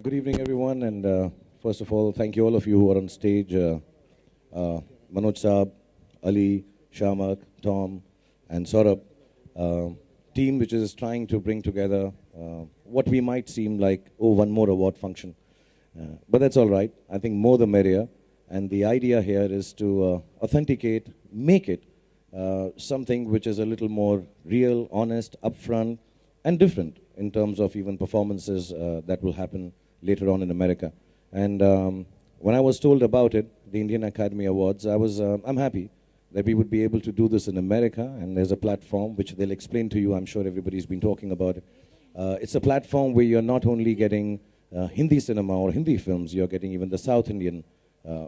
Good evening, everyone, and first of all, thank you all of you who are on stage. Manoj Saab, Ali, Shamak, Tom, and Saurabh. Team which is trying to bring together what we might seem like, oh, one more award function. But that's all right. I think more the merrier. And the idea here is to authenticate, make it something which is a little more real, honest, upfront, and different in terms of even performances that will happen later on in America. And when I was told about it, the Indian Academy Awards, I'm happy that we would be able to do this in America, and there's a platform which they'll explain to you. I'm sure everybody's been talking about it. It's a platform where you're not only getting Hindi cinema or Hindi films, you're getting even the South Indian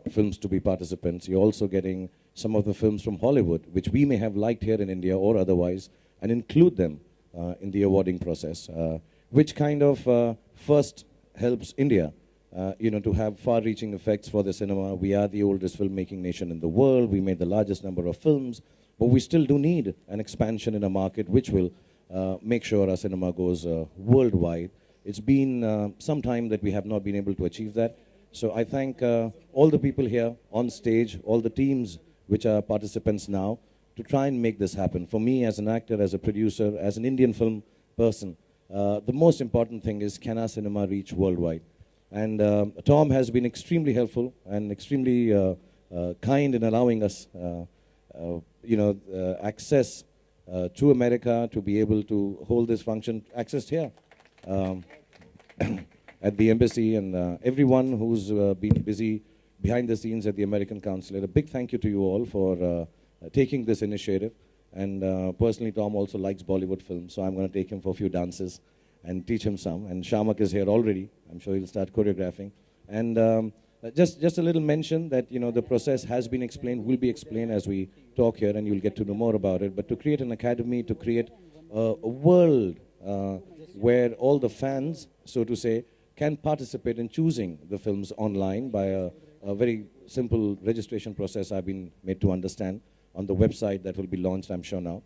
films to be participants. You're also getting some of the films from Hollywood, which we may have liked here in India or otherwise, and include them in the awarding process, which kind of first helps India to have far-reaching effects for the cinema. We are the oldest filmmaking nation in the world. We made the largest number of films, but we still do need an expansion in a market which will make sure our cinema goes worldwide. It's been some time that we have not been able to achieve that. So I thank all the people here on stage, all the teams which are participants now, to try and make this happen. For me, as an actor, as a producer, as an Indian film person, the most important thing is, can our cinema reach worldwide? And Tom has been extremely helpful and extremely kind in allowing us, access to America to be able to hold this function, accessed here at the embassy, and everyone who's been busy behind the scenes at the American Consulate. A big thank you to you all for taking this initiative. And personally, Tom also likes Bollywood films, so I'm going to take him for a few dances and teach him some. And Shamak is here already. I'm sure he'll start choreographing. And just a little mention that, the process has been explained, will be explained as we talk here, and you'll get to know more about it. But to create an academy, to create a world where all the fans, so to say, can participate in choosing the films online by a very simple registration process I've been made to understand on the website that will be launched, I'm sure now.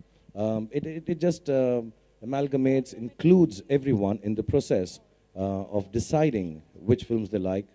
It just amalgamates, includes everyone in the process of deciding which films they like,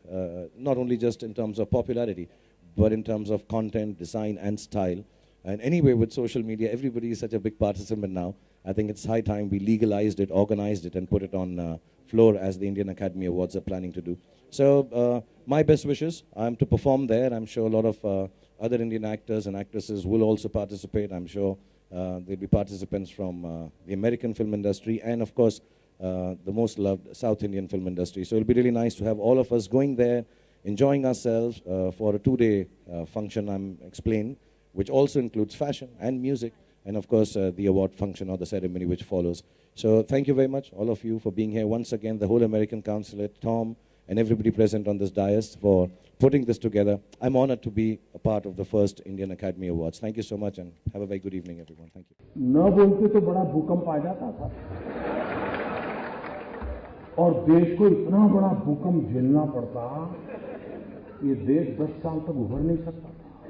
not only just in terms of popularity, but in terms of content, design, and style. And anyway, with social media, everybody is such a big participant now. I think it's high time we legalized it, organized it, and put it on floor as the Indian Academy Awards are planning to do. So my best wishes. I'm to perform there. I'm sure a lot of other Indian actors and actresses will also participate. I'm sure there'll be participants from the American film industry and, of course, the most loved South Indian film industry. So it'll be really nice to have all of us going there, enjoying ourselves for a two-day function, I'm explained, which also includes fashion and music, and of course the award function or the ceremony which follows. So thank you very much, all of you, for being here once again, the whole American Consulate, Tom, and everybody present on this dais for putting this together. I'm honored to be a part of the first Indian Academy Awards. Thank you so much, and have a very good evening, everyone. Thank you. न बोलते तो बड़ा भूकंप आ जाता था, और देश को इतना बड़ा भूकंप झेलना पड़ता, ये देश 10 साल तक उभर नहीं सकता।